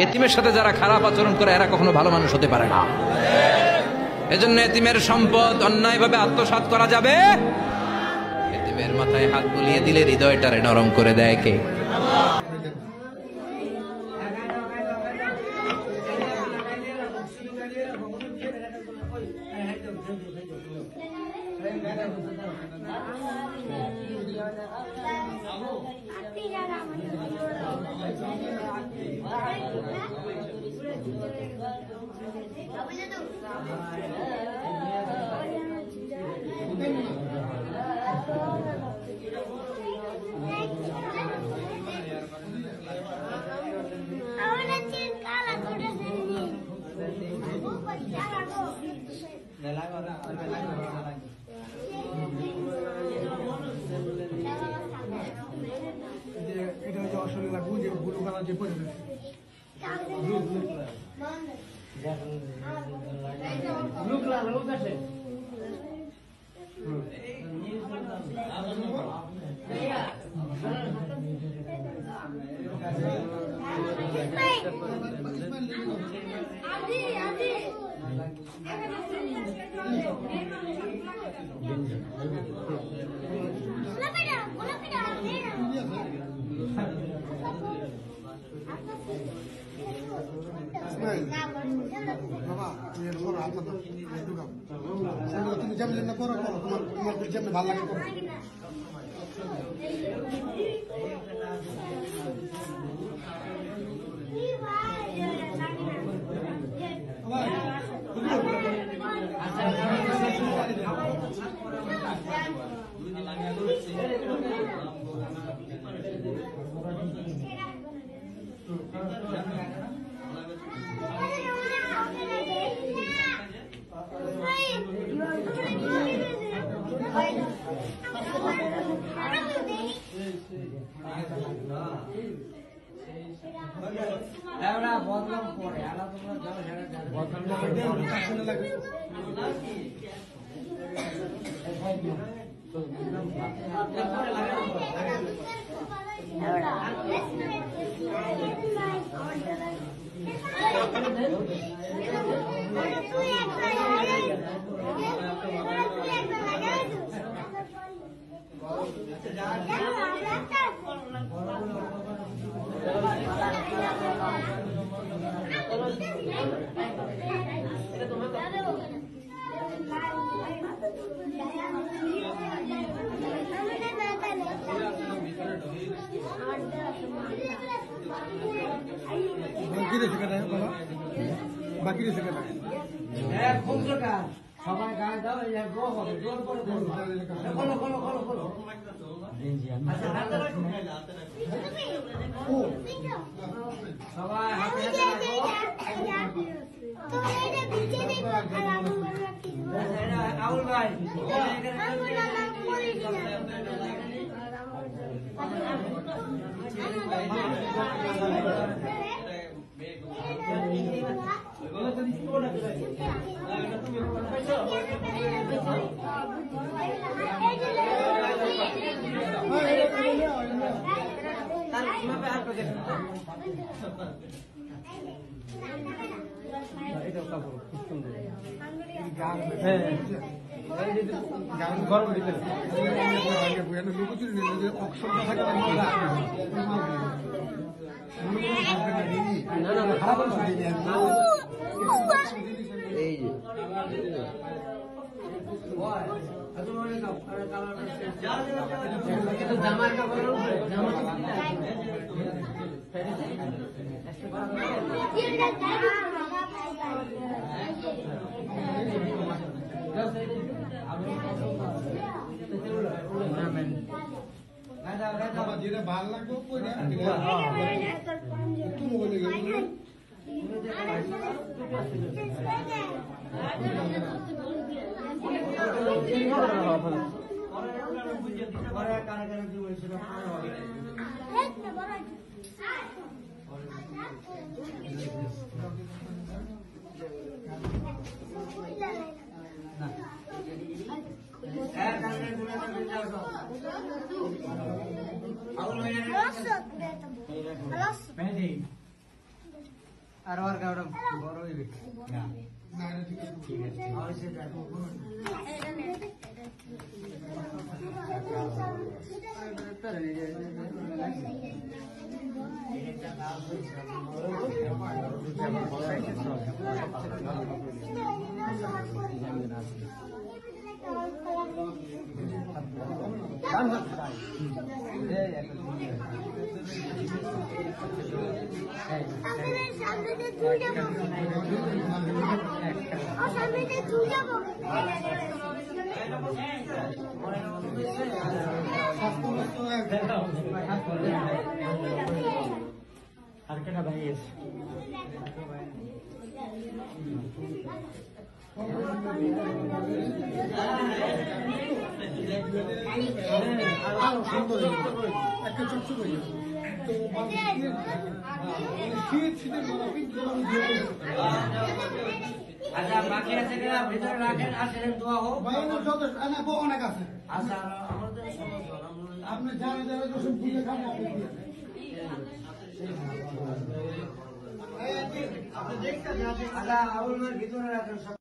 এতিমের সাথে যারা খারাপ আচরণ করে এরা কখনো ভালো মানুষ হতে পারে না। এজন্য এতিমের সম্পদ অন্যায়ভাবে আত্মসাৎ করা যাবে। এতিমের মাথায় হাত বুলিয়ে দিলে হৃদয়টারে নরম করে দেয় কে? তুমি যেমন করো করো, তোমার তোমার যেমন ভালো লাগে করো। বাকি রয়েছে কেন? সবাই গায়ে দাও, এই ড্র হবে, ড্র করে খোলো খোলো খোলো খোলো। সবাই হাতে হাতে রাখো। আউল ভাই গরম ভিতরে জামার কাপড় যেটা ভালো লাগবে আর আর কাউটা বড় হইবে না ঠিক আছে হইছে দেখো আর কেটা ভাই আছে সুন্দর একটা চকচক হয়ে যাবে আচ্ছা বাকি আছে কিনা ভিতরে রাখেন আসেন দোয়া হোক অনেক আছে আচ্ছা আমাদের আপনি জানেন রসুন পুজো খান আপনি দেখতে আচ্ছা আমার ভিতরে রাখেন